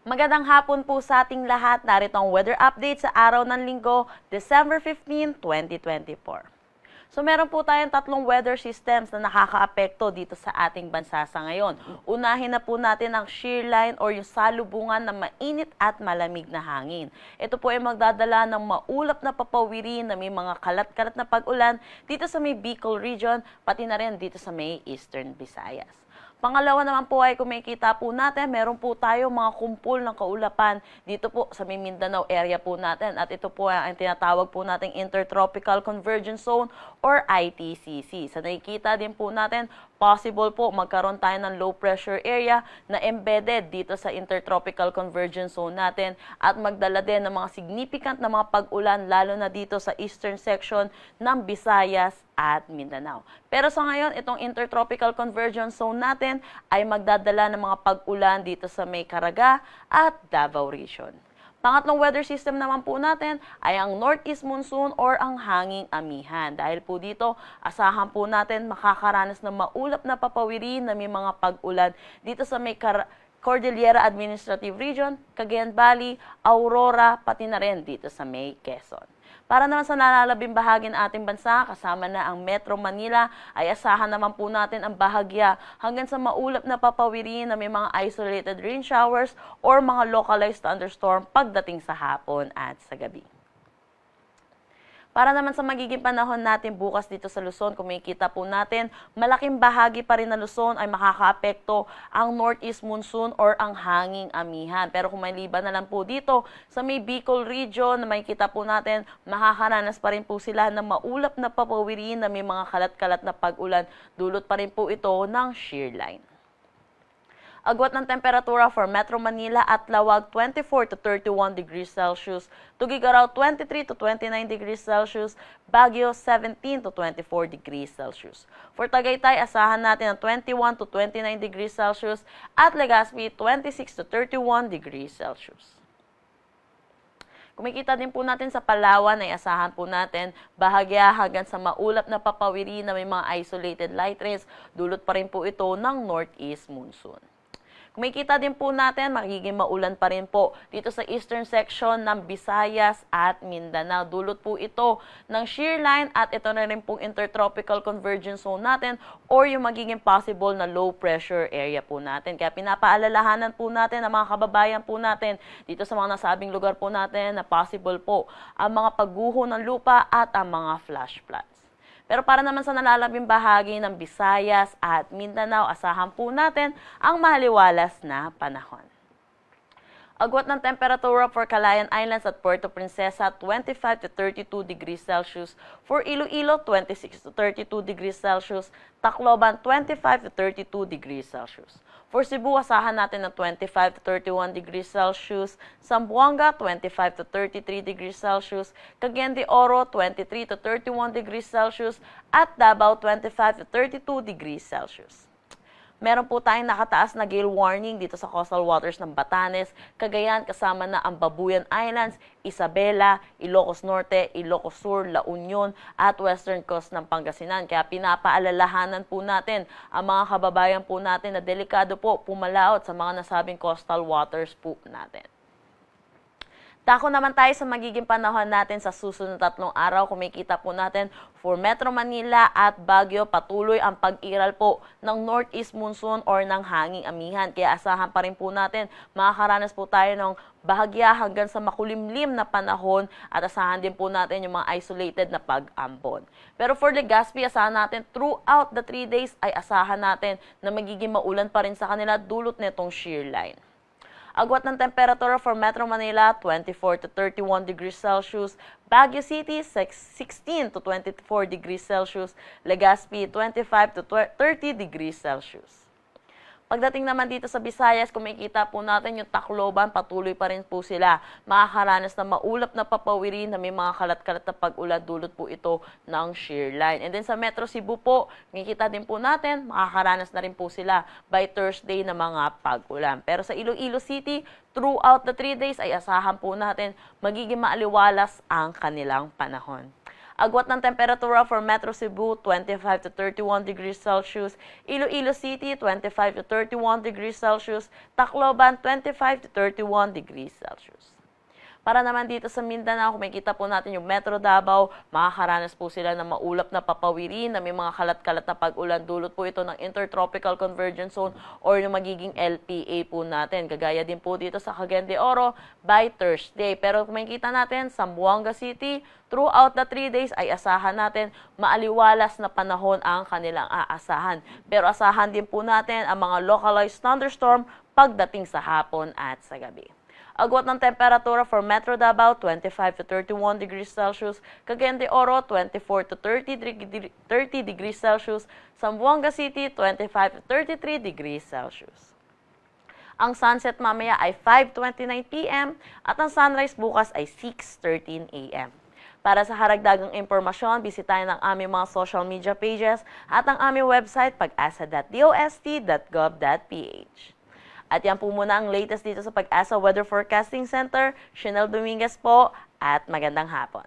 Magandang hapon po sa ating lahat. Narito ang weather update sa araw ng Linggo, December 15, 2024. So meron po tayong tatlong weather systems na nakakaapekto dito sa ating bansa sa ngayon. Unahin na po natin ang shear line or yung salubungan ng mainit at malamig na hangin. Ito po ay magdadala ng maulap na papawirin na may mga kalat-kalat na pag-ulan dito sa may Bicol region, pati na rin dito sa may Eastern Visayas. Pangalawa naman po ay kung makikita po natin, meron po tayo mga kumpul ng kaulapan dito po sa may Mindanao area po natin. At ito po ang tinatawag po nating Intertropical Convergence Zone or ITCC. Sa nakikita din po natin, possible po magkaroon tayo ng low pressure area na embedded dito sa Intertropical Convergence Zone natin at magdala din ng mga significant na mga pag-ulan lalo na dito sa eastern section ng Visayas at Mindanao. Pero sa ngayon, itong Intertropical Convergence Zone natin ay magdadala ng mga pag-ulan dito sa may Caraga at Davao Region. Pangatlong weather system naman po natin ay ang Northeast Monsoon or ang hanging amihan. Dahil po dito, asahan po natin makakaranas ng maulap na papawirin na may mga pag-ulan dito sa may Cordillera Administrative Region, Cagayan Valley, Aurora, pati na rin dito sa may Quezon. Para naman sa nalalabing bahagi ng ating bansa, kasama na ang Metro Manila, ay asahan naman po natin ang bahagya hanggang sa maulap na papawirin na may mga isolated rain showers or mga localized thunderstorm pagdating sa hapon at sa gabi. Para naman sa magiging panahon natin bukas dito sa Luzon, kung makikita po natin, malaking bahagi pa rin ng Luzon ay makakaapekto ang Northeast Monsoon or ang hanging amihan. Pero kung may liban na lang po dito, sa may Bicol region, na makikita po natin, makakaranas pa rin po sila ng maulap na papawirin na may mga kalat-kalat na pag-ulan. Dulot pa rin po ito ng shear line. Agwat ng temperatura for Metro Manila at Lawag 24 to 31 degrees Celsius, Tuguegarao 23 to 29 degrees Celsius, Baguio 17 to 24 degrees Celsius. For Tagaytay, asahan natin ang 21 to 29 degrees Celsius at Legazpi 26 to 31 degrees Celsius. Kumikita din po natin sa Palawan ay asahan po natin bahagya hanggang sa maulap na papawirin na may mga isolated light rains, dulot pa rin po ito ng Northeast Monsoon. Kumikita din po natin, magiging maulan pa rin po dito sa eastern section ng Visayas at Mindanao. Dulot po ito ng shear line at ito na rin pong Intertropical Convergence Zone natin or yung magiging possible na low pressure area po natin. Kaya pinapaalalahanan po natin ang mga kababayan po natin dito sa mga nasabing lugar po natin na possible po ang mga pagguho ng lupa at ang mga flash floods. Pero para naman sa nalalabing bahagi ng Visayas at Mindanao, asahan po natin ang maliwalas na panahon. Agwat ng temperatura for Calayan Islands at Puerto Princesa, 25 to 32 degrees Celsius. For Iloilo, 26 to 32 degrees Celsius. Tacloban, 25 to 32 degrees Celsius. For Cebu, asahan natin ng 25 to 31 degrees Celsius. Zamboanga, 25 to 33 degrees Celsius. Cagayan de Oro, 23 to 31 degrees Celsius. At Davao, 25 to 32 degrees Celsius. Meron po tayong nakataas na gale warning dito sa coastal waters ng Batanes, Cagayan, kasama na ang Babuyan Islands, Isabela, Ilocos Norte, Ilocos Sur, La Union at western coast ng Pangasinan. Kaya pinapaalalahanan po natin ang mga kababayan po natin na delikado po pumalaot sa mga nasabing coastal waters po natin. Dako naman tayo sa magiging panahon natin sa susunod na 3 araw. Kumikita po natin for Metro Manila at Baguio, patuloy ang pag-iral po ng Northeast Monsoon or ng hanging amihan. Kaya asahan pa rin po natin, makakaranas po tayo ng bahagya hanggang sa makulimlim na panahon at asahan din po natin yung mga isolated na pag-ambon. Pero for Legazpi, asahan natin throughout the 3 days ay asahan natin na magiging maulan pa rin sa kanila dulot nitong shear line. Agwat ng temperatura for Metro Manila, 24 to 31 degrees Celsius. Baguio City, 16 to 24 degrees Celsius. Legazpi, 25 to 30 degrees Celsius. Pagdating naman dito sa Visayas, kung makikita po natin yung Tacloban, patuloy pa rin po sila. Makakaranas na maulap na papawirin na may mga kalat-kalat na pag-ulan, dulot po ito ng shear line. And then sa Metro Cebu po, makikita din po natin, makakaranas na rin po sila by Thursday na mga pag-ulan. Pero sa Iloilo City, throughout the 3 days ay asahan po natin magiging maaliwalas ang kanilang panahon. Agwat ng temperatura for Metro Cebu, 25 to 31 degrees Celsius. Iloilo City, 25 to 31 degrees Celsius. Tacloban, 25 to 31 degrees Celsius. Para naman dito sa Mindanao, kung makikita po natin yung Metro Davao, makakaranas po sila ng maulap na papawirin na may mga kalat-kalat na pag-ulan. Dulot po ito ng Intertropical Convergence Zone or yung magiging LPA po natin. Kagaya din po dito sa Cagayan de Oro by Thursday. Pero kung makikita natin, Zamboanga City, throughout the 3 days ay asahan natin maaliwalas na panahon ang kanilang aasahan. Pero asahan din po natin ang mga localized thunderstorm pagdating sa hapon at sa gabi. Agwat ng temperatura for Metro Davao, 25 to 31 degrees Celsius. Cagayan de Oro, 24 to 30 degrees Celsius. Zamboanga City, 25 to 33 degrees Celsius. Ang sunset mamaya ay 5:29 p.m. at ang sunrise bukas ay 6:13 a.m. Para sa haragdagang impormasyon, bisitahin ang aming mga social media pages at ang aming website pag-asa.dost.gov.ph. At yan po muna ang latest dito sa Pag-asa Weather Forecasting Center. Chanel Dominguez po at magandang hapon.